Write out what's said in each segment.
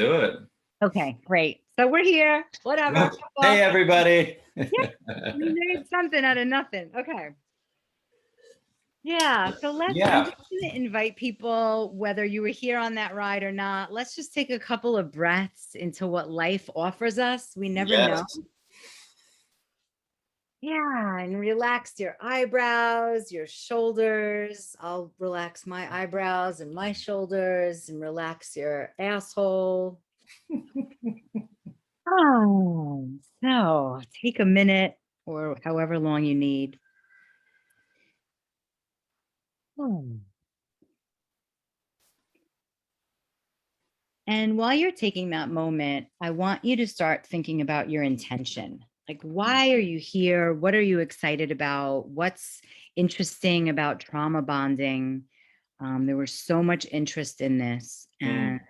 do it. Okay, great. So we're here. Whatever. Hey, everybody. Yeah, we made something out of nothing. Okay. Yeah. So I'm Yeah. just going to invite people, whether you were here on that ride or not, let's just take a couple of breaths into what life offers us. We never know. Yes. Yeah. And relax your eyebrows, your shoulders. I'll relax my eyebrows and my shoulders and relax your asshole. Oh, so take a minute or however long you need. And while you're taking that moment, I want you to start thinking about your intention. Like, why are you here? What are you excited about? What's interesting about trauma bonding? There was so much interest in this. And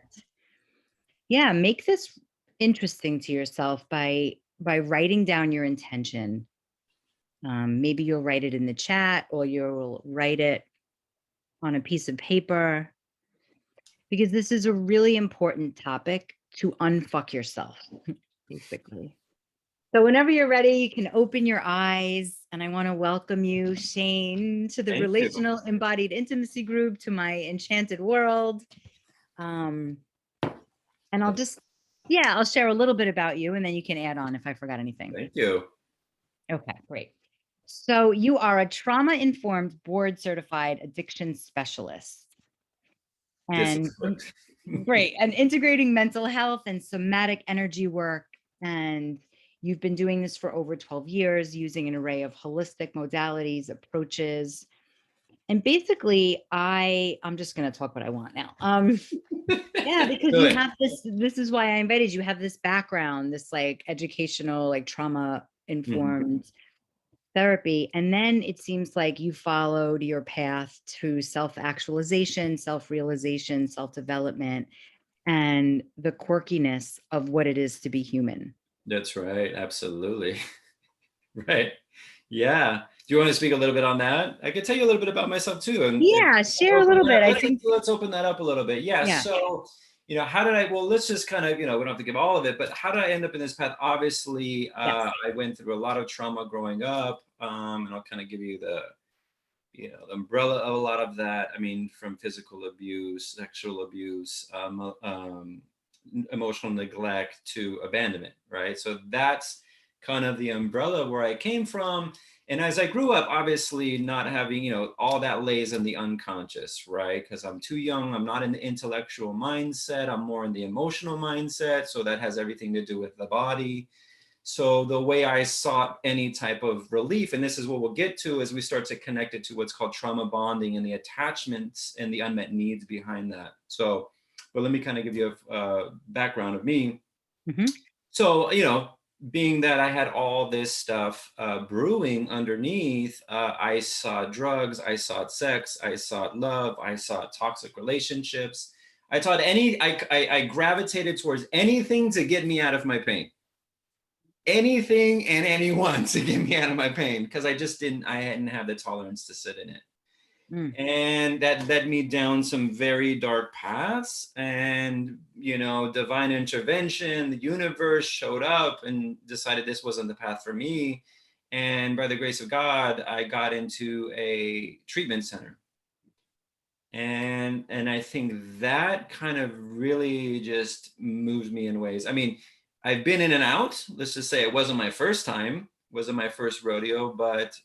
yeah, make this interesting to yourself by writing down your intention. Maybe you'll write it in the chat or you'll write it on a piece of paper, because this is a really important topic to unfuck yourself, basically. So whenever you're ready, you can open your eyes. And I want to welcome you, Shane, to the Thank you. Relational Embodied Intimacy Group, to my enchanted world. And I'll just, yeah, I'll share a little bit about you and then you can add on if I forgot anything. Thank you. Okay, great. So you are a trauma-informed, board-certified addiction specialist. And great. And integrating mental health and somatic energy work. And you've been doing this for over 12 years using an array of holistic modalities, approaches. And basically, I'm just going to talk what I want now. Yeah, because you have this is why I invited you. Have this background, this like educational, like trauma informed therapy. And then it seems like you followed your path to self-actualization, self-realization, self-development, and the quirkiness of what it is to be human. That's right. Absolutely. Right. Yeah. Do you want to speak a little bit on that? I could tell you a little bit about myself too. And Yeah, share a little bit. I think let's open that up a little bit. Yeah. So, how did well, let's just kind of, we don't have to give all of it, but how did I end up in this path? Obviously, I went through a lot of trauma growing up. And I'll kind of give you the umbrella of a lot of that. I mean, from physical abuse, sexual abuse, emotional neglect to abandonment, right? So that's kind of the umbrella where I came from. And as I grew up, obviously not having, all that lays in the unconscious, right? Because I'm too young, I'm not in the intellectual mindset, I'm more in the emotional mindset. So that has everything to do with the body. So the way I sought any type of relief, and this is what we'll get to as we start to connect it to what's called trauma bonding and the attachments and the unmet needs behind that. So, but let me kind of give you a background of me. So, being that I had all this stuff brewing underneath, I saw drugs, I sought sex, I sought love, I sought toxic relationships. I gravitated towards anything to get me out of my pain. Anything and anyone to get me out of my pain, because I hadn't had the tolerance to sit in it. And that led me down some very dark paths. And, divine intervention, the universe showed up and decided this wasn't the path for me. And by the grace of God, I got into a treatment center. And I think that kind of really just moved me in ways. I mean, I've been in and out. Let's just say it wasn't my first time, wasn't my first rodeo, but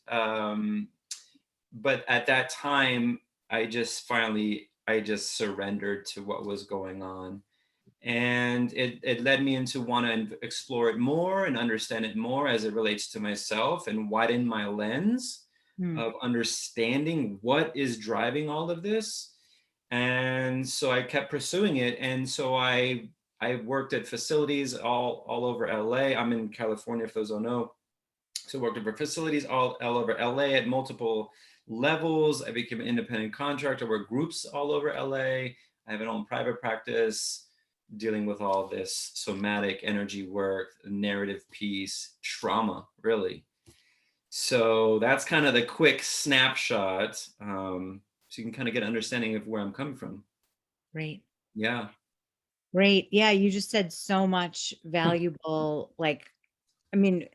at that time, I just surrendered to what was going on. And it led me into want to explore it more and understand it more as it relates to myself and widen my lens of understanding what is driving all of this. And so I kept pursuing it. And so I worked at facilities all over LA. I'm in California, for those who don't know. So I worked at facilities all over LA at multiple levels. I became an independent contractor. I worked groups all over LA. I have an own private practice dealing with all this somatic energy work, narrative piece, trauma, really. So that's kind of the quick snapshot. So you can kind of get an understanding of where I'm coming from. Great. Yeah. Great. Yeah, you just said so much valuable, like, I mean,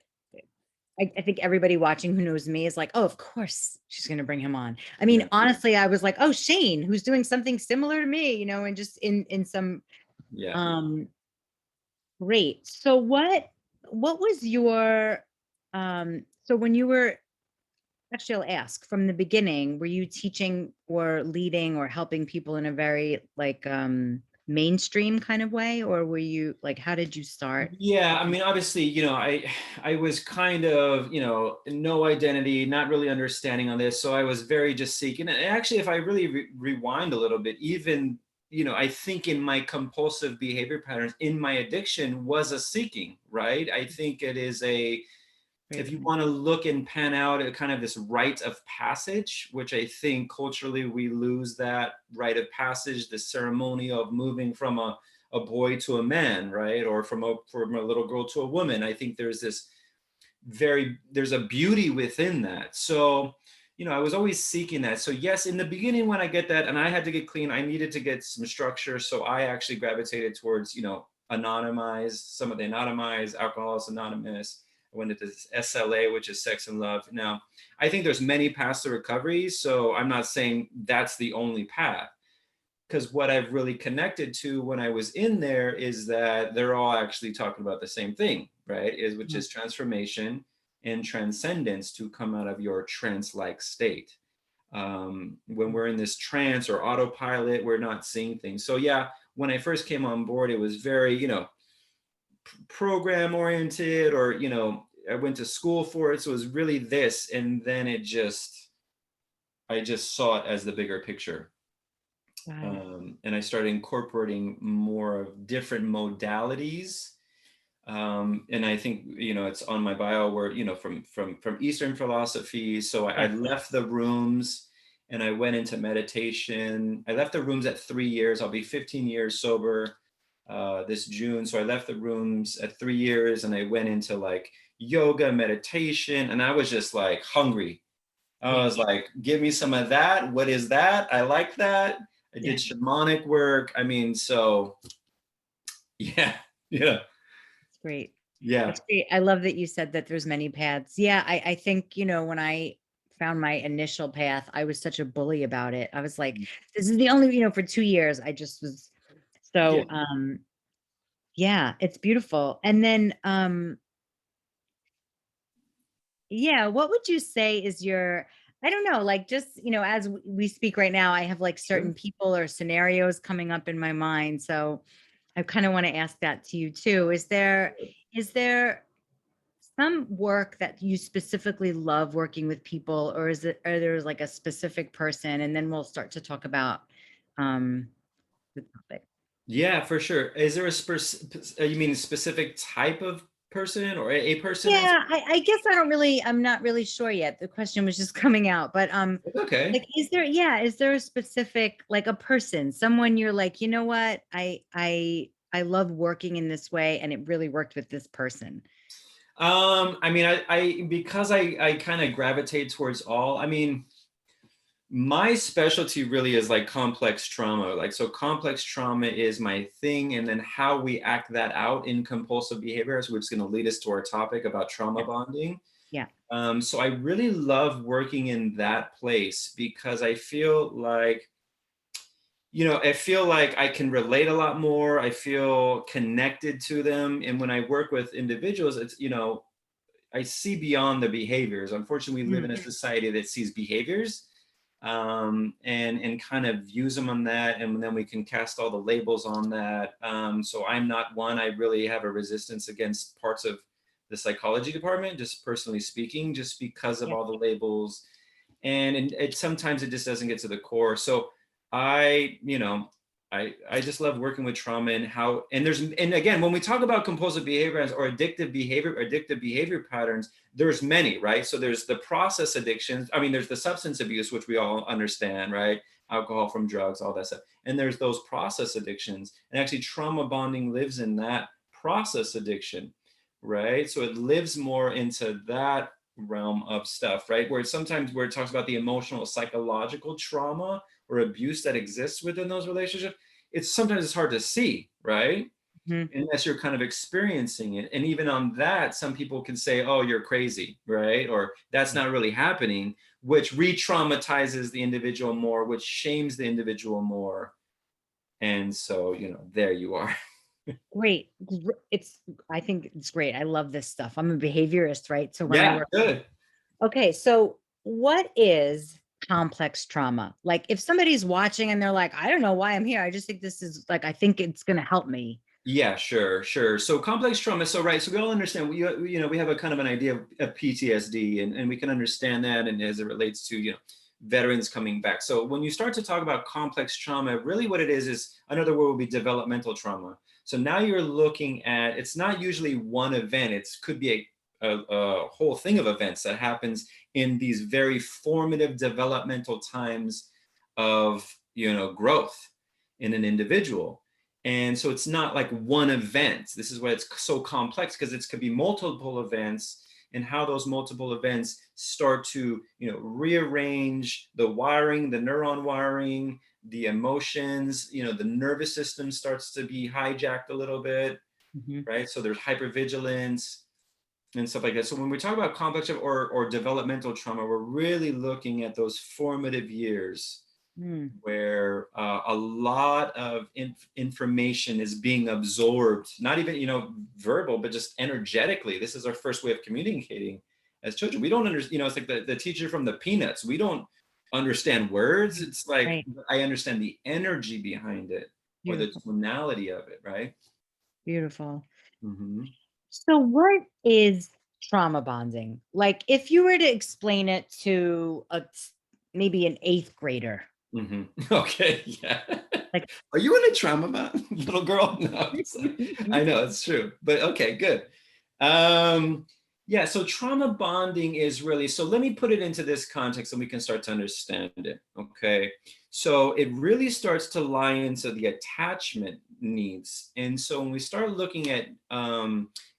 I think everybody watching who knows me is like, oh, of course she's going to bring him on. I mean, Yeah. honestly, I was like, oh, Shane, who's doing something similar to me, and just in some Yeah. um great. So what was your so when you were actually I'll ask from the beginning, were you teaching or leading or helping people in a very like mainstream kind of way, or were you like how did you start? Yeah, I mean, obviously, I was kind of, no identity, not really understanding on this, so I was very just seeking. And actually, if I really rewind a little bit, even, I think in my compulsive behavior patterns, in my addiction, was a seeking, right? I think it is Great if you point. want to look and pan out a kind of this rite of passage, which I think culturally we lose that rite of passage, the ceremony of moving from a boy to a man, right? Or from a little girl to a woman. I think there's a beauty within that. So, I was always seeking that. So yes, in the beginning when I get that and I had to get clean, I needed to get some structure. So I actually gravitated towards, anonymize, some of the anonymized, Alcoholics Anonymous. I went into this SLA, which is Sex and Love. Now, I think there's many paths to recovery. So I'm not saying that's the only path, because what I've really connected to when I was in there is that they're all actually talking about the same thing, right? Which Mhm. is transformation and transcendence to come out of your trance-like state. When we're in this trance or autopilot, we're not seeing things. So yeah, when I first came on board, it was very, program oriented, or I went to school for it, so it was really this, and then I just saw it as the bigger picture. Got it. And I started incorporating more of different modalities. And I think it's on my bio where from Eastern philosophy. So I Yeah. left the rooms and I went into meditation. I left the rooms at 3 years. I'll be 15 years sober this June. So I left the rooms at 3 years and I went into like yoga, meditation, and I was just like hungry. I Yeah. was like, give me some of that. What is that? I like that. I Yeah. did shamanic work. I mean, so yeah, yeah, It's great. yeah. That's great. I love that you said that there's many paths. Yeah, I think, when I found my initial path, I was such a bully about it. I was like, this is the only, for 2 years, I just was Yeah. so yeah, it's beautiful. And then yeah, what would you say is your, I don't know, like just, as we speak right now, I have like Sure. certain people or scenarios coming up in my mind. So I kind of want to ask that to you too. Is there some work that you specifically love working with people, or are there like a specific person? And then we'll start to talk about um the topic. Yeah, for sure. Is there you mean a specific type of person or a person? Yeah, I guess I'm not really sure yet. The question was just coming out, but Okay. like, is there a specific, like a person, someone you're like, you know what, I love working in this way, and it really worked with this person. I mean, because I kind of gravitate towards all. I mean, my specialty really is like complex trauma. Like, so complex trauma is my thing, and then how we act that out in compulsive behaviors, which is going to lead us to our topic about trauma Yeah, bonding. yeah, So I really love working in that place because I feel like I can relate a lot more. I feel connected to them. And when I work with individuals, I see beyond the behaviors. Unfortunately, we live in mm, a society that sees behaviors and kind of views them on that. And then we can cast all the labels on that. So I'm not one, I really have a resistance against parts of the psychology department, just personally speaking, just because of yeah, all the labels. And sometimes it just doesn't get to the core. So I, you know, I just love working with trauma and how, and again, when we talk about compulsive behavior or addictive behavior patterns, there's many, right? So there's the process addictions. I mean, there's the substance abuse, which we all understand, right? Alcohol from drugs, all that stuff. And there's those process addictions. And actually trauma bonding lives in that process addiction, right? So it lives more into that realm of stuff, right? Where it talks about the emotional, psychological trauma or abuse that exists within those relationships, sometimes it's hard to see, right? Mhm. Unless you're kind of experiencing it. And even on that, some people can say, oh, you're crazy, right? Or that's not really happening, which re-traumatizes the individual more, which shames the individual more. And so, there you are. Great. I think it's great. I love this stuff. I'm a behaviorist, right? So when I Yeah, work, good. okay, so what is complex trauma? Like if somebody's watching and they're like, I don't know why I'm here. I just think this is like, I think it's going to help me. Yeah, sure. So complex trauma. So right. So we all understand. We have a kind of an idea of PTSD, and we can understand that, and as it relates to veterans coming back. So when you start to talk about complex trauma, really what it is another word would be developmental trauma. So now you're looking at, it's not usually one event. It could be a whole thing of events that happens in these very formative developmental times of growth in an individual. And so it's not like one event. This is why it's so complex, because it could be multiple events, and how those multiple events start to, rearrange the wiring, the neuron wiring, the emotions, the nervous system starts to be hijacked a little bit, Mhm. right? So there's hypervigilance and stuff like that. So when we talk about complex or developmental trauma, we're really looking at those formative years Mm. where a lot of information is being absorbed, not even verbal, but just energetically. This is our first way of communicating as children. We don't understand, it's like the teacher from the Peanuts. We don't understand words. It's like Right. I understand the energy behind it, or the Beautiful. tonality of it, right? Beautiful. Mm-hmm. So what is trauma bonding? Like if you were to explain it to maybe an eighth grader, Mm-hmm. Okay, yeah. like Are you in a trauma bond, little girl? No, I know it's true, but okay, good. Um, yeah, so trauma bonding is really, so let me put it into this context and we can start to understand it. Okay. So it really starts to lie into the attachment needs. And so when we start looking at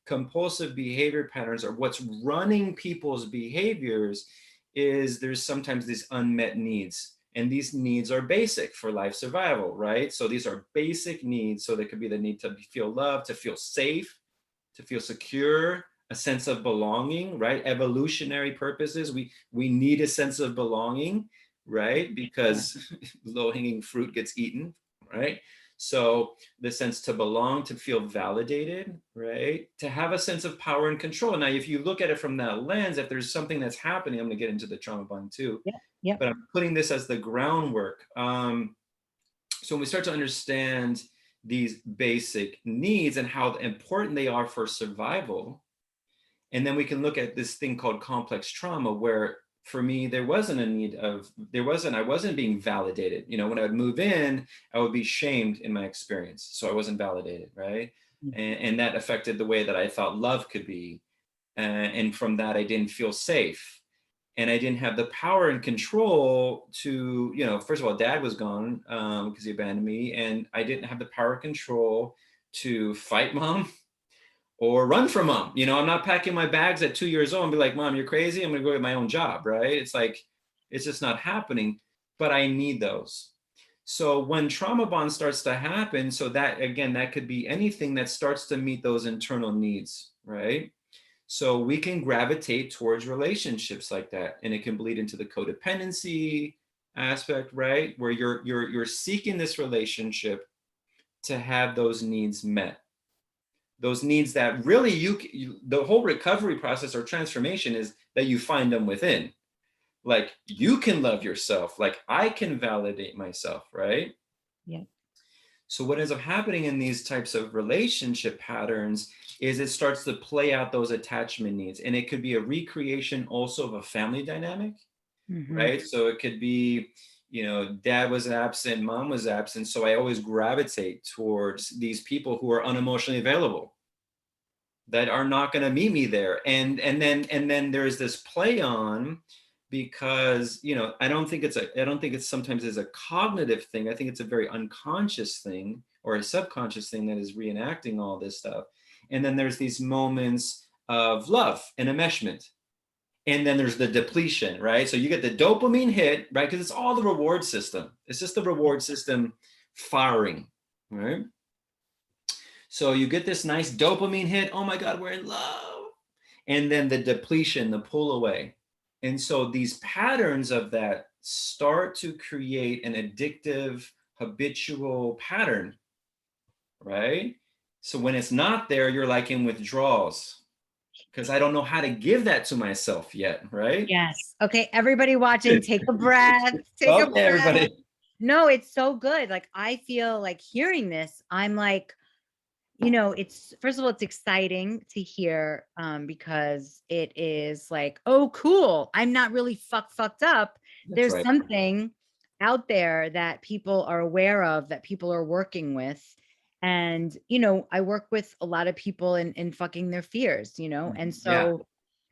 compulsive behavior patterns, or what's running people's behaviors, is there's sometimes these unmet needs. And these needs are basic for life survival, right? So these are basic needs. So there could be the need to feel loved, to feel safe, to feel secure, a sense of belonging, right? Evolutionary purposes, we need a sense of belonging, right? yeah, Because low-hanging fruit gets eaten, right? So the sense to belong, to feel validated, right? To have a sense of power and control. Now, if you look at it from that lens, if there's something that's happening, I'm going to get into the trauma bond too, yeah, yeah. but I'm putting this as the groundwork. So when we start to understand these basic needs and how important they are for survival, and then we can look at this thing called complex trauma, where for me there wasn't a need of, I wasn't being validated. When I would move in, I would be shamed in my experience, so I wasn't validated, right? Mm. And that affected the way that I thought love could be, and from that I didn't feel safe, and I didn't have the power and control to, first of all, dad was gone because he abandoned me, and I didn't have the power and control to fight mom or run from mom. I'm not packing my bags at 2 years old and be like, mom, you're crazy. I'm going to go get my own job, right? It's like, it's just not happening, but I need those. So when trauma bond starts to happen, so that again, that could be anything that starts to meet those internal needs, right? So we can gravitate towards relationships like that, and it can bleed into the codependency aspect, right? Where you're seeking this relationship to have those needs met. Those needs that really the whole recovery process or transformation is that you find them within. Like you can love yourself, like I can validate myself, right? Yeah. So what ends up happening in these types of relationship patterns is it starts to play out those attachment needs. And it could be a recreation also of a family dynamic, Hmm. right? So it could be, dad was absent, mom was absent. So I always gravitate towards these people who are unemotionally available, that are not going to meet me there. And then there's this play on, because I don't think it's sometimes as a cognitive thing. I think it's a very unconscious thing or a subconscious thing that is reenacting all this stuff. And then there's these moments of love and enmeshment, and then there's the depletion, right? So you get the dopamine hit, right? Because it's all the reward system. It's just the reward system firing, right? So you get this nice dopamine hit. Oh my God, we're in love. And then the depletion, the pull away. And so these patterns of that start to create an addictive, habitual pattern, right? So when it's not there, you're like in withdrawals because I don't know how to give that to myself yet, right? Yes. Okay, everybody watching, take a breath. Take a Okay, breath. everybody. No, it's so good. Like I feel like hearing this, I'm like, it's first of all, it's exciting to hear because it is like, oh, cool. I'm not really fucked up. That's There's right. something out there that people are aware of, that people are working with. And, I work with a lot of people in fucking their fears, and Yeah, so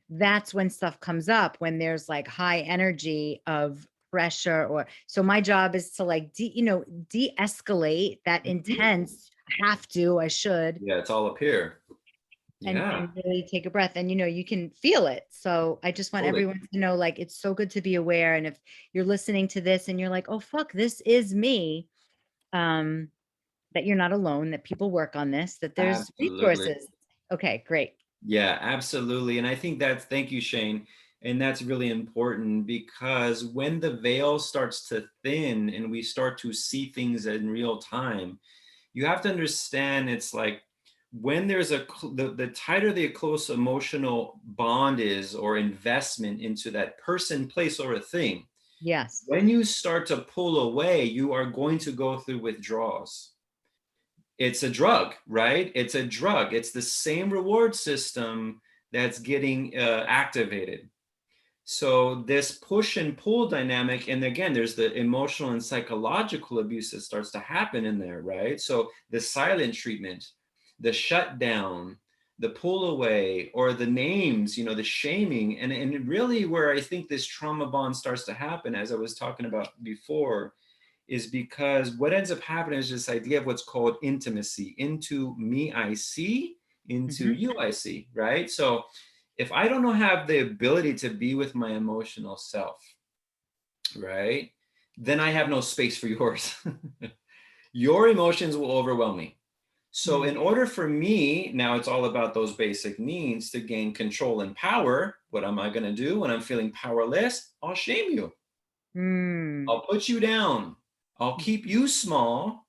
that's when stuff comes up, when there's like high energy of pressure, or so my job is to like de-escalate that intense, I should, yeah, it's all up here. Yeah, and really take a breath, and you can feel it. So I just want totally. everyone to know, like, it's so good to be aware. And if you're listening to this and you're like, oh fuck, this is me, um that you're not alone, that people work on this, that there's Absolutely. resources. Okay, great. Yeah, absolutely. And I think that's, thank you, Shane. And that's really important because when the veil starts to thin and we start to see things in real time, you have to understand it's like when there's the tighter the close emotional bond is or investment into that person, place, or a thing, Yes. when you start to pull away, you are going to go through withdrawals. It's a drug, right? It's a drug. It's the same reward system that's getting activated. So this push and pull dynamic, and again, there's the emotional and psychological abuse that starts to happen in there, right? So the silent treatment, the shutdown, the pull away, or the names, the shaming, and really where I think this trauma bond starts to happen, as I was talking about before, is because what ends up happening is this idea of what's called intimacy. Into me I see, into Hmm. you I see, right? So if I don't have the ability to be with my emotional self, right, then I have no space for yours. Your emotions will overwhelm me. So in order for me, now it's all about those basic needs to gain control and power. What am I going to do when I'm feeling powerless? I'll shame you. Mm. I'll put you down. I'll keep you small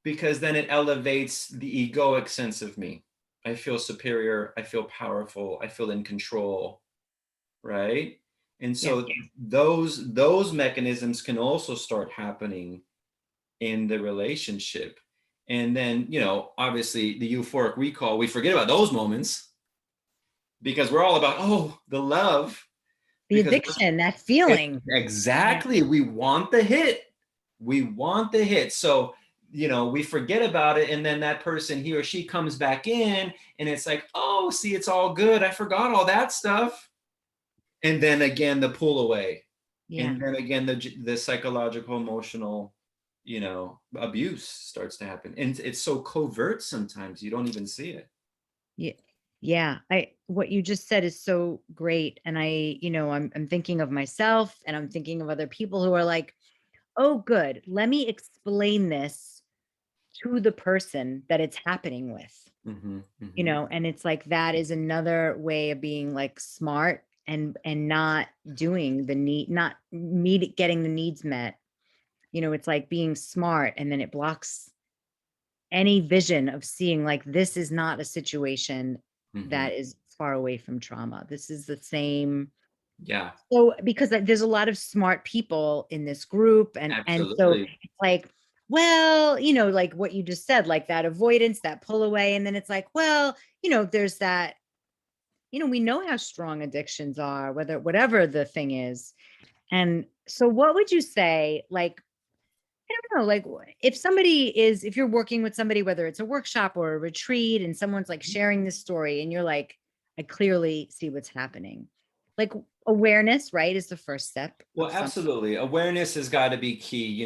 because then it elevates the egoic sense of me. I feel superior. I feel powerful. I feel in control, right? And Yeah. so those mechanisms can also start happening in the relationship. And then, obviously the euphoric recall, we forget about those moments because we're all about, oh, the love, The because addiction, that feeling. Yeah. exactly, we want the hit. We want the hit. So, we forget about it. And then that person, he or she comes back in and it's like, oh, see, it's all good. I forgot all that stuff. And then again, the pull away. Yeah. And then again, the psychological, emotional, abuse starts to happen. And it's so covert sometimes you don't even see it. Yeah. Yeah. What you just said is so great. And I'm thinking of myself, and I'm thinking of other people who are like, oh, good. Let me explain this to the person that it's happening with, Mm-hmm, mm-hmm. and it's like, that is another way of being like smart, and not doing the need, not meet getting the needs met. It's like being smart, and then it blocks any vision of seeing, like, this is not a situation Mm-hmm. that is far away from trauma. This is the same. Yeah, So because there's a lot of smart people in this group, and so absolutely. it's like, well, like what you just said, like that avoidance, that pull away, and then it's like, well, there's that, we know how strong addictions are, whatever the thing is. And so what would you say, like, I don't know, like, if you're working with somebody, whether it's a workshop or a retreat, and someone's like sharing this story, and you're like, I clearly see what's happening. Like, awareness, right, is the first step Well, of some. absolutely. Awareness has got to be key.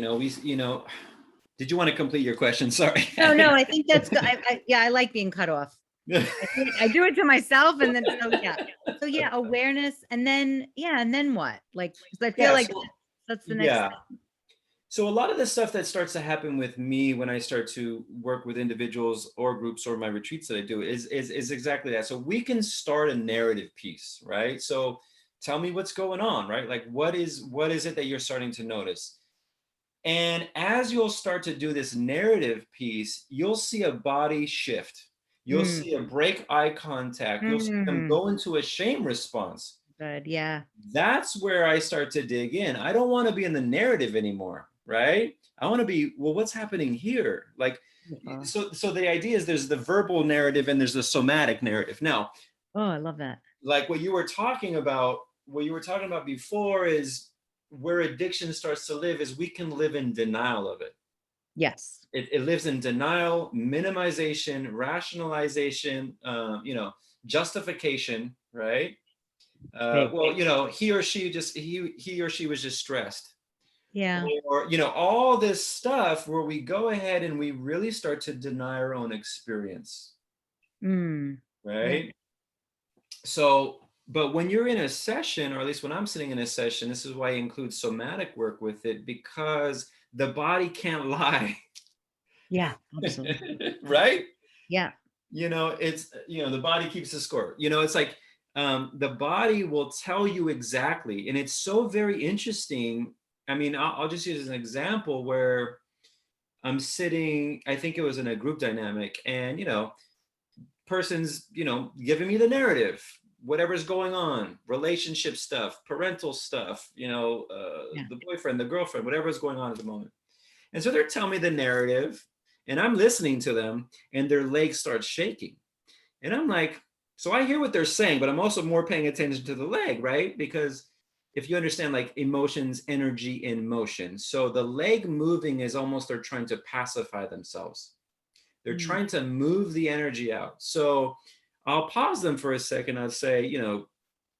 Did you want to complete your question? Sorry. No, no, I think that's good. Yeah, I like being cut off. I do it to myself, and then so yeah. So yeah, awareness, and then yeah, and then what? Like, because I feel Yeah. like So, that's the next yeah. thing. So a lot of the stuff that starts to happen with me when I start to work with individuals or groups or my retreats that I do is exactly that. So we can start a narrative piece, right? So tell me what's going on, right? Like what is it that you're starting to notice? And as you'll start to do this narrative piece, you'll see a body shift. You'll Mm, see a break eye contact. You'll see them mm, go into a shame response. good. Yeah. That's where I start to dig in. I don't want to be in the narrative anymore, right? I want to be, well, what's happening here? Like, Beautiful. so the idea is there's the verbal narrative and there's the somatic narrative. Now, Oh, I love that. like what you were talking about before is where addiction starts to live is we can live in denial of it. Yes. It lives in denial, minimization, rationalization, justification, right? Big. He or she he or she was just stressed, Yeah. or all this stuff where we go ahead and we really start to deny our own experience, Mm. Yeah. right? So, but when you're in a session, or at least when I'm sitting in a session, this is why I include somatic work with it, because the body can't lie. Yeah. Absolutely. Right? Yeah. It's the body keeps the score. It's like the body will tell you exactly, and it's so very interesting. I mean, I'll just use an example where I'm sitting, I think it was in a group dynamic, and person's giving me the narrative, whatever's going on, relationship stuff, parental stuff, Yeah. the boyfriend, the girlfriend, whatever's going on at the moment. And so they're telling me the narrative, and I'm listening to them, and their legs start shaking. And I'm like, so I hear what they're saying, but I'm also more paying attention to the leg, right? Because if you understand like emotions, energy in motion. So the leg moving is almost they're trying to pacify themselves. They're Mm. trying to move the energy out. So I'll pause them for a second. I'll say,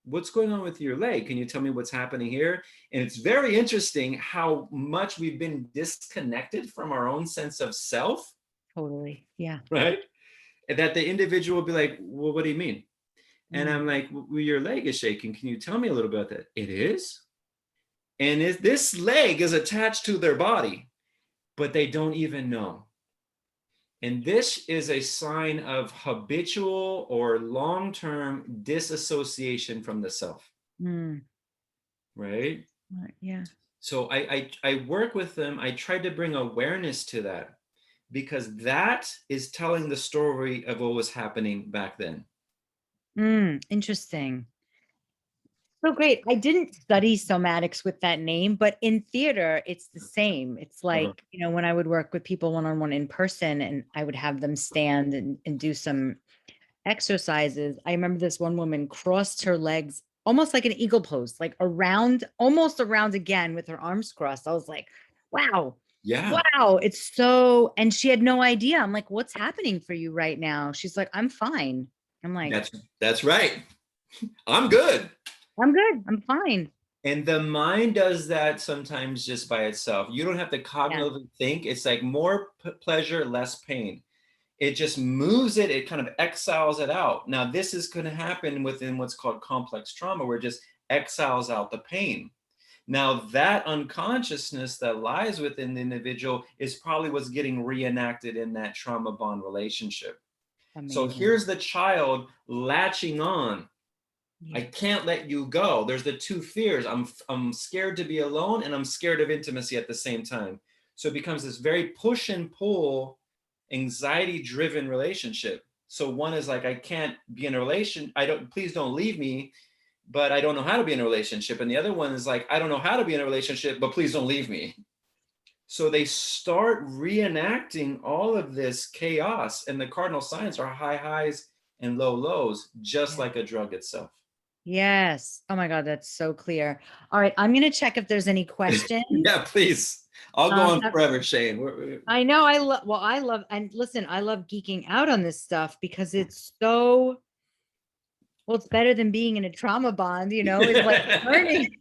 what's going on with your leg? Can you tell me what's happening here? And it's very interesting how much we've been disconnected from our own sense of self, Totally. Yeah. right? And that the individual will be like, well, what do you mean? And Mm. I'm like, well, your leg is shaking. Can you tell me a little about that? It is. And this leg is attached to their body, but they don't even know. And this is a sign of habitual or long-term disassociation from the self, Mm. right? Right. Yeah. So I work with them. I try to bring awareness to that because that is telling the story of what was happening back then. Interesting. So great. I didn't study somatics with that name, but in theater, it's the same. It's Uh-huh. like, when I would work with people one-on-one in person and I would have them stand and do some exercises. I remember this one woman crossed her legs almost like an eagle pose, like almost around again with her arms crossed. I was like, wow, Yeah, wow. It's so, and she had no idea. I'm like, what's happening for you right now? She's like, I'm fine. I'm like, that's right. I'm good. I'm good. I'm fine. And the mind does that sometimes just by itself. You don't have to Yeah. cognitively think. It's like more pleasure, less pain. It just moves it, it kind of exiles it out. Now, this is going to happen within what's called complex trauma, where it just exiles out the pain. Now, that unconsciousness that lies within the individual is probably what's getting reenacted in that trauma bond relationship. So Amazing. here's the child latching on. I Yeah. can't let you go. There's the two fears. I'm scared to be alone and I'm scared of intimacy at the same time. So it becomes this very push and pull, anxiety driven relationship. So one is like, I can't be in a relation. Please don't leave me, but I don't know how to be in a relationship. And the other one is like, I don't know how to be in a relationship, but please don't leave me. So they start reenacting all of this chaos, and the cardinal signs are high highs and low lows, just Yeah. like a drug itself. Yes. Oh my God, that's so clear. All right, I'm gonna check if there's any questions. Yeah, please. I'll go on Have- forever, Shane. I know I love, and listen, I love geeking out on this stuff because it's so, well, it's better than being in a trauma bond, it's like learning.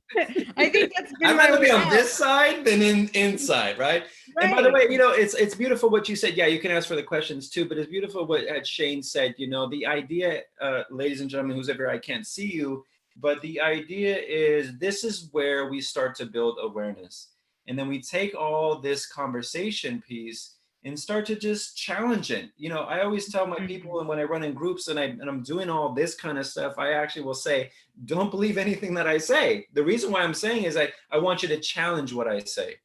I think that's been I'd my rather way be on out. this side than inside, right? And by the Right. way, it's beautiful what you said. Yeah, you can ask for the questions too, but it's beautiful what Shane said. The idea, ladies and gentlemen, who's ever I can't see you, but the idea is this is where we start to build awareness. And then we take all this conversation piece and start to just challenge it. You know, I always tell my people, and when I run in groups and I'm doing all this kind of stuff, I actually will say, don't believe anything that I say. The reason why I'm saying is I want you to challenge what I say.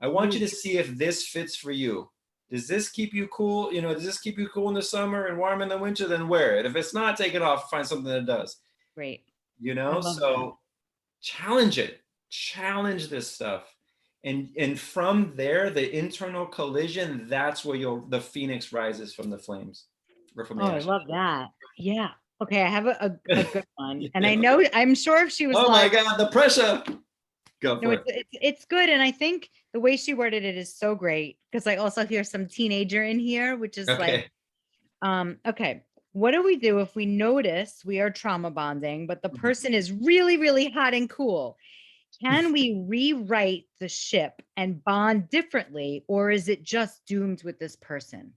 I want you to see if this fits for you. Does this keep you cool? You know, does this keep you cool in the summer and warm in the winter? Then wear it. If it's not, take it off, find something that does. Great. You I know, love that. so challenge it, challenge this stuff. And from there, the internal collision, that's where the phoenix rises from the flames or from the Oh, I ashes. love that. Yeah. Okay, I have a good one. And I Yeah. know, I'm sure if she was Oh my like, God, the pressure. Go no, for it. it's good. And I think the way she worded it is so great, because I also hear some teenager in here, which is like, Okay. okay, what do we do if we notice we are trauma bonding, but the person is really, really hot and cool? Can we rewrite the ship and bond differently, or is it just doomed with this person?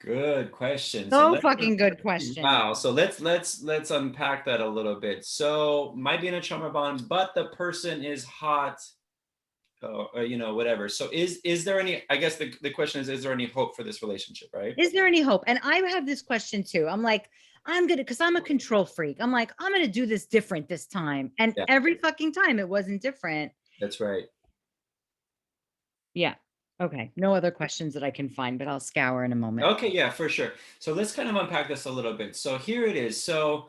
Good question. So So let's fucking good question. wow. So let's unpack that a little bit. So might be in a trauma bond, but the person is hot, or, you know, whatever. So is there any? I guess the question is there any hope for this relationship, right? Is there any hope? And I have this question too. I'm like, because I'm a control freak. I'm like, I'm gonna do this different this time. And Yeah, every fucking time it wasn't different. that's right. Yeah. Okay. No other questions that I can find, but I'll scour in a moment. Okay, yeah, for sure. So let's kind of unpack this a little bit. So here it is. So,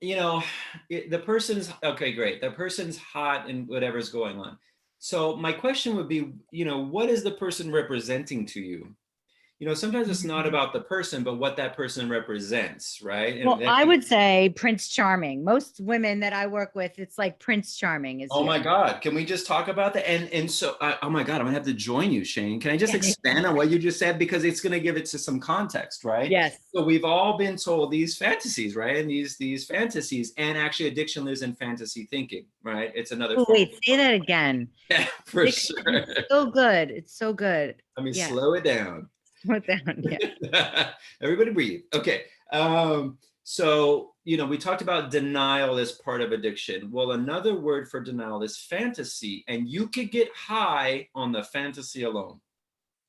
you know, the person's okay, great. The person's hot and whatever's going on. So my question would be, you know, what is the person representing to you? You know, sometimes it's not about the person, but what that person represents, right? And Well, that I can, would say Prince Charming. Most women that I work with, it's like Prince Charming is oh my here. God, can we just talk about that? And so, oh my God, I'm gonna have to join you, Shane. Can I just expand on what you just said, because it's gonna give it to some context, right? Yes. So we've all been told these fantasies, right? And these fantasies, and actually, addiction lives in fantasy thinking, right? It's another Oh, form. wait, say that again. Yeah, for It's sure. so good. It's so good. Let me Yeah. slow it down. Slow it down. Yeah. Everybody breathe. Okay. So, you know, we talked about denial as part of addiction. Well, another word for denial is fantasy, and you could get high on the fantasy alone.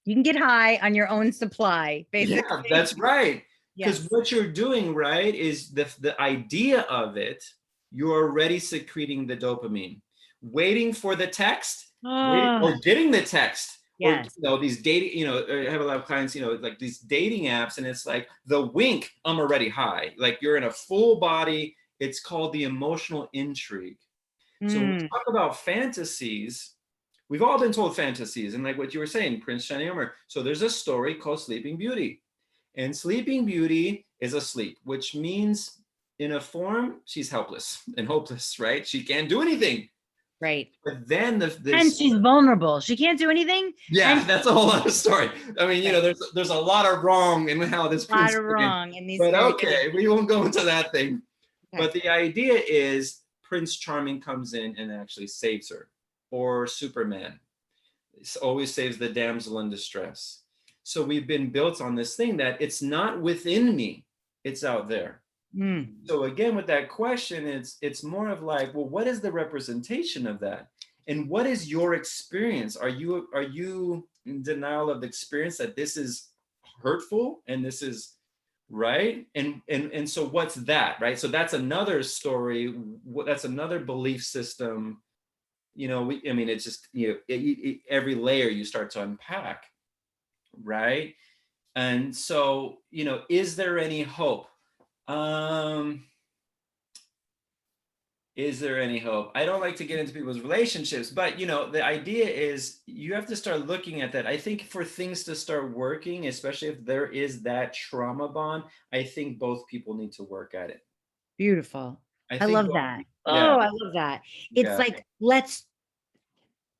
You can get high on your own supply, Yeah, basically. that's right. Because Yes. what you're doing, right, is the idea of it, you're already secreting the dopamine, waiting for the text, waiting Oh, or getting the text, or you yes. know, these dating, you know, I have a lot of clients, you know, like these dating apps, and it's like the wink, I'm already high. Like you're in a full body. It's called the emotional intrigue. So when we Mm, talk about fantasies, we've all been told fantasies, and like what you were saying, Prince Johnny Homer. So there's a story called Sleeping Beauty. And Sleeping Beauty is asleep, which means in a form, she's helpless and hopeless, right? She can't do anything. right. But then And this, she's vulnerable. She can't do anything. yeah, And that's a whole other story. I mean, you know, right. there's a lot of wrong in how this A lot prince of came in. wrong in these But very okay, we won't go into that thing. okay. But the idea is Prince Charming comes in and actually saves her, or Superman. Always saves the damsel in distress. So we've been built on this thing that it's not within me, it's out there. Mm, So again, with that question, it's more of like, well, what is the representation of that? And what is your experience? Are you in denial of the experience that this is hurtful and this is right? And so what's that, right? So that's another story. That's another belief system. You know, I mean, it's just, you know, every layer you start to unpack, right? And so, you know, is there any hope? Um, is there any hope? I don't like to get into people's relationships, but you know, the idea is you have to start looking at that. I think for things to start working, especially if there is that trauma bond, I think both people need to work at it. beautiful. I I think love both, that. yeah, Oh, I love that. It's yeah, like, let's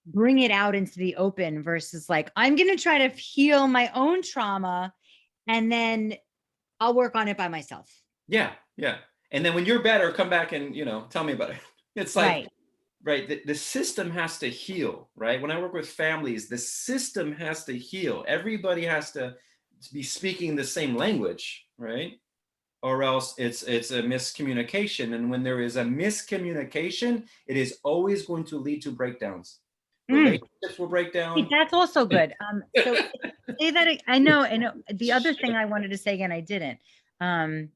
bring it out into the open versus like, I'm going to try to heal my own trauma and then I'll work on it by myself. yeah, yeah. And then when you're better, come back and, you know, tell me about it. It's like, Right. right, the system has to heal, right? When I work with families, the system has to heal. Everybody has to be speaking the same language, right? Or else it's a miscommunication. And when there is a miscommunication, it is always going to lead to breakdowns. Mm. relationships will break See, down. that's also good. So say that I know. The other thing I wanted to say again, I didn't. Um,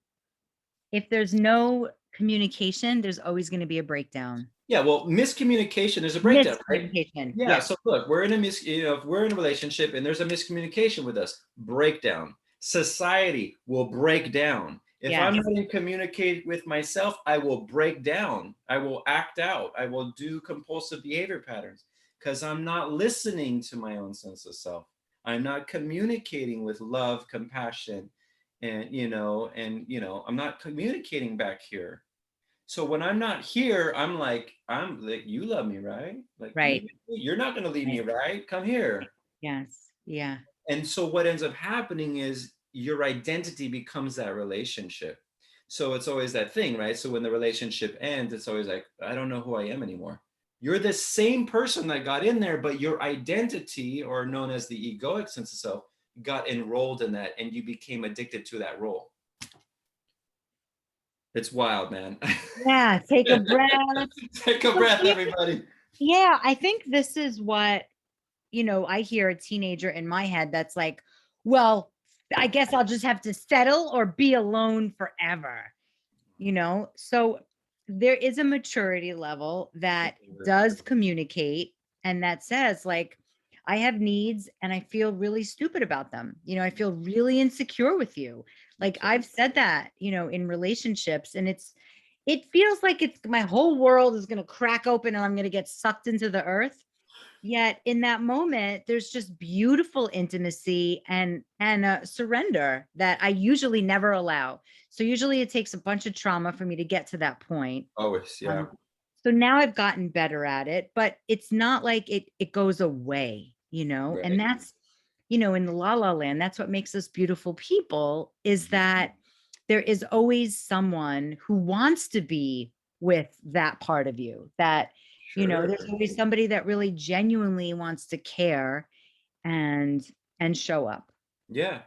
if there's no communication, there's always going to be a breakdown. Yeah, well, miscommunication is a breakdown, right? Miscommunication. Yeah, Yes. so look, we're in a if we're in a relationship and there's a miscommunication with us, breakdown. Society will break down. If I'm Yes. not in communicate with myself, I will break down. I will act out. I will do compulsive behavior patterns because I'm not listening to my own sense of self. I'm not communicating with love, compassion, and I'm not communicating back here. So when I'm not here, I'm like, you love me, right? Like Right. you're not gonna leave me, Right. right? Come here. Yes. Yeah. And so what ends up happening is your identity becomes that relationship. So it's always that thing, right? So when the relationship ends, it's always like, I don't know who I am anymore. You're the same person that got in there, but your identity, or known as the egoic sense of self, got enrolled in that and you became addicted to that role. It's wild, man. Yeah. Take a breath. Take a breath, everybody. Yeah. I think this is what, I hear a teenager in my head that's like, well, I guess I'll just have to settle or be alone forever. So there is a maturity level that does communicate and that says, like, I have needs and I feel really stupid about them. I feel really insecure with you. Like, I've said that, in relationships, and it feels like it's my whole world is going to crack open and I'm going to get sucked into the earth. Yet in that moment, there's just beautiful intimacy and surrender that I usually never allow. So usually it takes a bunch of trauma for me to get to that point. Always, yeah. Um, so now I've gotten better at it, but it's not like it goes away, and Right. that's, in the La La Land, that's what makes us beautiful people, is that there is always someone who wants to be with that part of you, that, Sure. there's always somebody that really genuinely wants to care and show up. Yeah.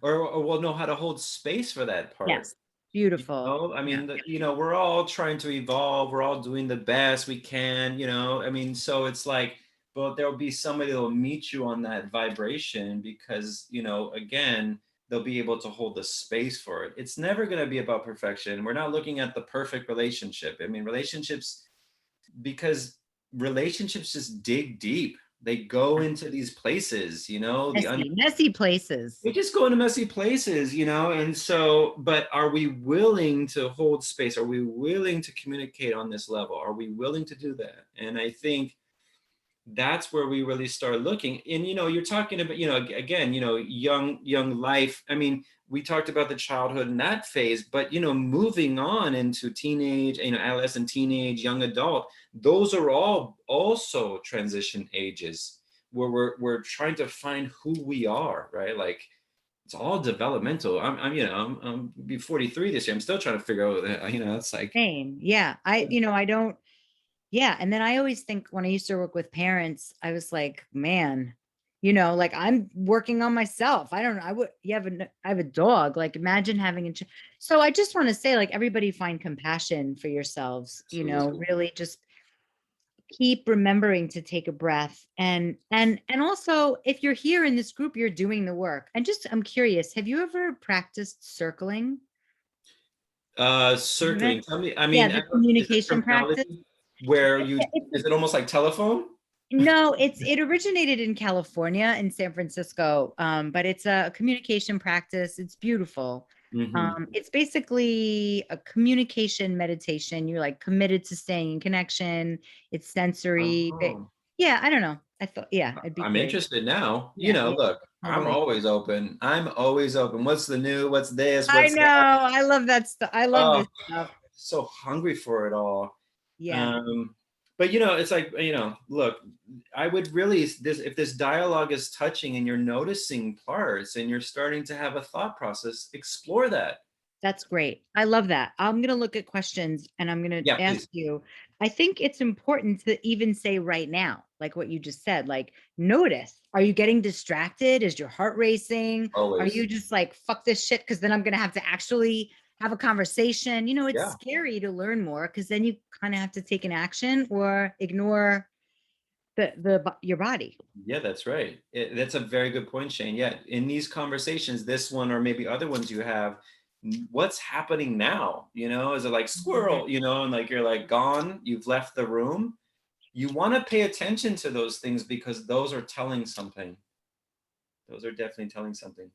Or will know how to hold space for that part. Yes. Beautiful. I Yeah. mean, we're all trying to evolve. We're all doing the best we can, I mean, so it's like, but there'll be somebody that'll meet you on that vibration because, again, they'll be able to hold the space for it. It's never going to be about perfection. We're not looking at the perfect relationship. I mean, because relationships just dig deep. They go into these places, Messy places. we just go into messy places, and so, but are we willing to hold space? Are we willing to communicate on this level? Are we willing to do that? And I think that's where we really start looking. And you're talking about, again, young life. I mean, we talked about the childhood and that phase, but moving on into teenage, adolescent, teenage, young adult, those are all also transition ages where we're trying to find who we are, right? Like, it's all developmental. I'm be 43 this year. I'm still trying to figure out, it's like, Same. Yeah. I don't. Yeah. And then I always think, when I used to work with parents, I was like, man, like, I'm working on myself. I don't know. I have a dog. Like, imagine having so I just want to say, like, everybody find compassion for yourselves, absolutely. really just keep remembering to take a breath. And also, if you're here in this group, you're doing the work. I'm curious, have you ever practiced circling? Circling. Tell me, I Yeah, mean, the is this communication practice. terminology where It's is it almost like telephone? No, it originated in California, in San Francisco, but it's a communication practice. It's beautiful. Mm-hmm. It's basically a communication meditation. You're like committed to staying in connection. It's sensory. Oh, Yeah, I don't know. I thought, yeah, I'd be I'm curious. interested now. Yeah, yeah, Look, I'm totally. always open. I'm always open. What's the new? What's this? I What's know. that? I love that stuff. I love Oh, this stuff. so hungry for it all. Yeah, Um, but it's like, look, I would really, this if this dialogue is touching and you're noticing parts and you're starting to have a thought process, explore that. that's great. I love that. I'm going to look at questions and I'm going Yeah, to ask please. you. I think it's important to even say right now, like what you just said, like, notice, are you getting distracted? Is your heart racing? Are Always. you just like, fuck this shit? Because then I'm going to have to actually have a conversation. It's Yeah. scary to learn more because then you kind of have to take an action or ignore your body. Yeah, that's right. That's a very good point, Shane. Yeah, in these conversations, this one or maybe other ones you have, what's happening now? You know, is it like Mhm. squirrel? You know, and like you're like gone, you've left the room. You want to pay attention to those things because those are telling something. Those are definitely telling something.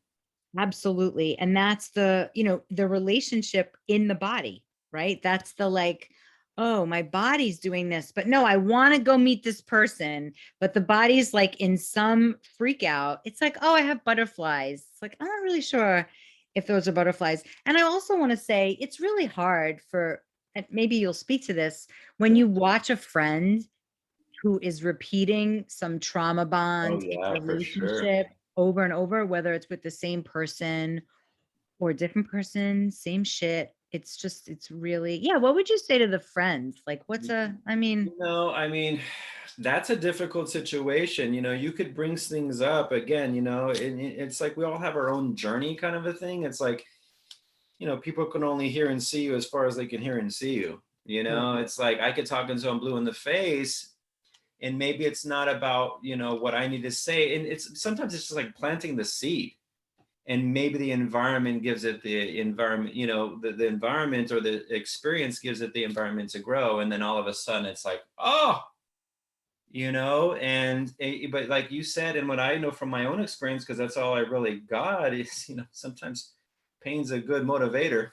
Absolutely. And that's the relationship in the body, right? That's the like, oh, my body's doing this, but no, I want to go meet this person. But the body's like in some freak out. It's like, oh, I have butterflies. It's like, I'm not really sure if those are butterflies. And I also want to say it's really hard for, and maybe you'll speak to this, when Yeah. you watch a friend who is repeating some trauma Oh bond in a yeah, for sure. relationship over and over, whether it's with the same person or a different person, same shit. It's just, it's really, yeah. What would you say to the friends? Like, I mean, I mean, that's a difficult situation. You know, you could bring things up again, you know, it's like we all have our own journey kind of a thing. It's like, you know, people can only hear and see you as far as they can hear and see you. You know, totally. it's like I could talk until I'm blue in the face, and maybe it's not about, you know, what I need to say. And it's sometimes it's just like planting the seed. And maybe the environment gives it the environment, you know, the environment or the experience gives it the environment to grow. And then all of a sudden it's like, oh, you know, but like you said, and what I know from my own experience, because that's all I really got is, you know, sometimes pain's a good motivator,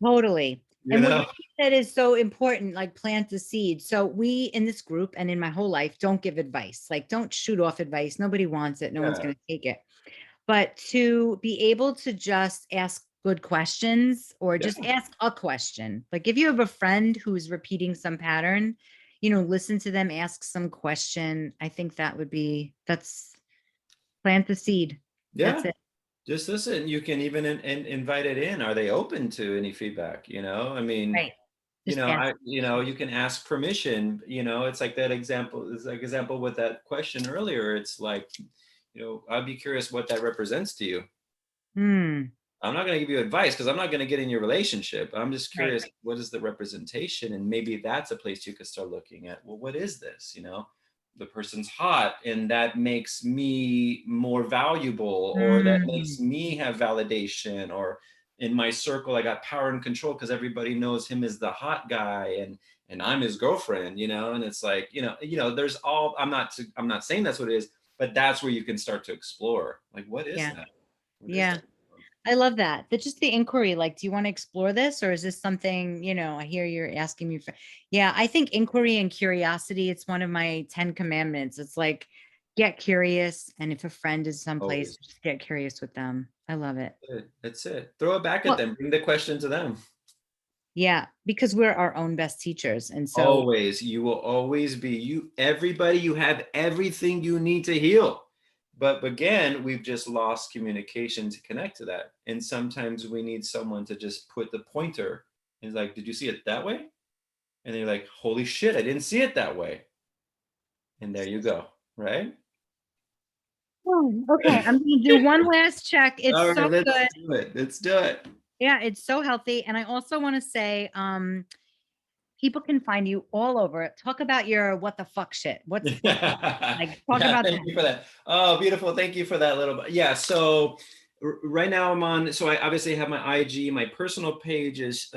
Totally. you And what you know. said is so important, like plant the seed. So we in this group and in my whole life don't give advice. Like don't shoot off advice. Nobody wants it. No one's Yeah. going to take it. But to be able to just ask good questions or just Yeah. ask a question. Like if you have a friend who's repeating some pattern, listen to them ask some question. I think that's plant the seed. That's Yeah. it. Just listen. You can even invite it in. Are they open to any feedback? You know, I mean, Right. Just ask. you can ask permission. You know, it's like that example. It's like example with that question earlier. It's like, you know, I'd be curious what that represents to you. Hmm. I'm not going to give you advice because I'm not going to get in your relationship. I'm just Right. curious, what is the representation? And maybe that's a place you could start looking at. Well, what is this? You know, the person's hot and that makes me more valuable, or that Hmm. makes me have validation, or in my circle, I got power and control because everybody knows him as the hot guy and I'm his girlfriend, you know, and it's like, there's all, I'm not saying that's what it is, but that's where you can start to explore. Like, what is Yeah. that? What is Yeah. that? I love that. That's just the inquiry. Like, do you want to explore this or is this something, I hear you're asking me for. Yeah, I think inquiry and curiosity, it's one of my 10 commandments. It's like, get curious. And if a friend is someplace, Always. just get curious with them. I love it. Good. That's it. Throw it back at Well, them. Bring the question to them. yeah, because we're our own best teachers. And so, Always. You will always be you. Everybody, you have everything you need to heal. But again, we've just lost communication to connect to that. And sometimes we need someone to just put the pointer and like, did you see it that way? And they're like, holy shit, I didn't see it that way. And there you go. Right? oh, okay, I'm going to do one last check. It's All so right, let's good. do it. Let's do it. Yeah, it's so healthy. And I also want to say, people can find you all over it. Talk about your what the fuck shit. What's what the like talk Yeah, about thank that. you for that. Oh, beautiful. Thank you for that little bit. Yeah, so right now I'm on, so I obviously have my IG. My personal page is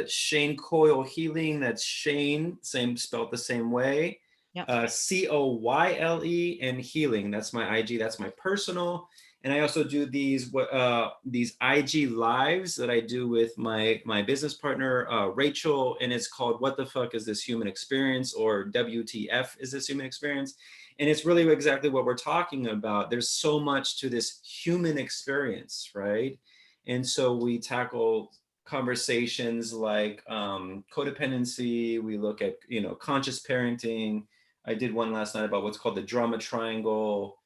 Shane Coyle Healing. That's Shane, same spelled the same way. Yep. Coyle and Healing. That's my IG. That's my personal. And I also do these IG lives that I do with my business partner Rachel, and it's called "What the fuck is this human experience?" or "WTF is this human experience?" And it's really exactly what we're talking about. There's so much to this human experience, right? And so we tackle conversations like codependency. We look at conscious parenting. I did one last night about what's called the drama triangle.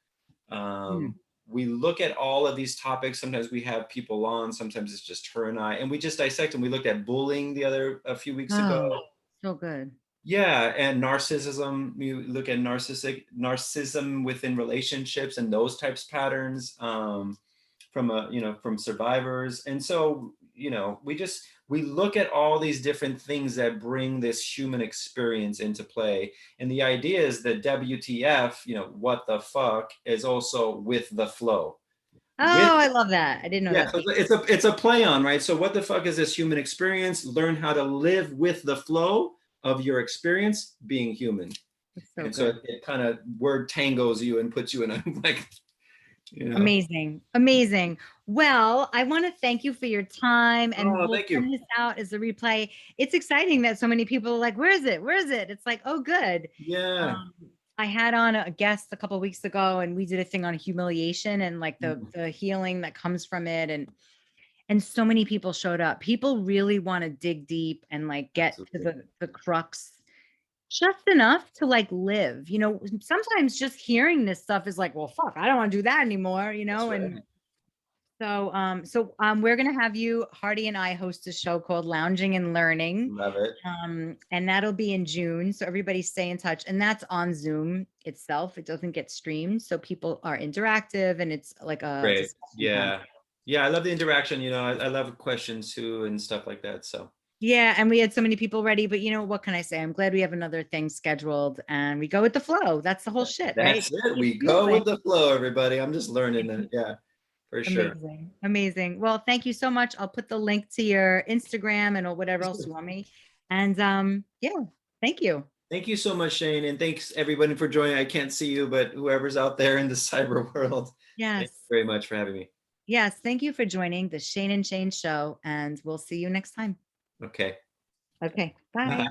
Mm. Um, we look at all of these topics. Sometimes we have people on, sometimes it's just her and I, and we just dissect them. We looked at bullying a few weeks ago. Oh, so good. Yeah, and narcissism. We look at narcissism within relationships and those types of patterns from from survivors. And so we look at all these different things that bring this human experience into play. And the idea is that WTF, what the fuck, is also with the flow. With Oh, I love that. I didn't know Yeah, that. so it's a play on, right? So what the fuck is this human experience? Learn how to live with the flow of your experience being human. It's so And so good. it kind of word tangos you and puts you in a like, Amazing. Amazing. Well, I want to thank you for your time, and oh, we'll thank you. send this out as a replay. It's exciting that so many people are like, where is it? Where is it? It's like, oh, good. Yeah. Um, I had on a guest a couple of weeks ago, and we did a thing on humiliation and like the healing that comes from it. And so many people showed up. People really want to dig deep and like get to Absolutely. the crux just enough to like live. Sometimes just hearing this stuff is like, well, fuck, I don't want to do that anymore, That's right. and we're gonna have you, Hardy and I host a show called Lounging and Learning. Love it. And that'll be in June. So everybody stay in touch. And that's on Zoom itself. It doesn't get streamed. So people are interactive and it's like a Great. discussion panel. Yeah. Yeah, I love the interaction. I love questions too and stuff like that. So Yeah, and we had so many people ready, but what can I say? I'm glad we have another thing scheduled and we go with the flow. That's the whole shit, right? that's it. Keep We go moving. with the flow, everybody. I'm just learning that. Yeah, for sure. Amazing. Amazing. Well, thank you so much. I'll put the link to your Instagram and or whatever else you want me. And yeah, thank you. Thank you so much, Shane. And thanks everybody for joining. I can't see you, but whoever's out there in the cyber world, thank you Yes. very much for having me. Yes. Thank you for joining the Shane and Shane show. And we'll see you next time. Okay. Okay. Bye.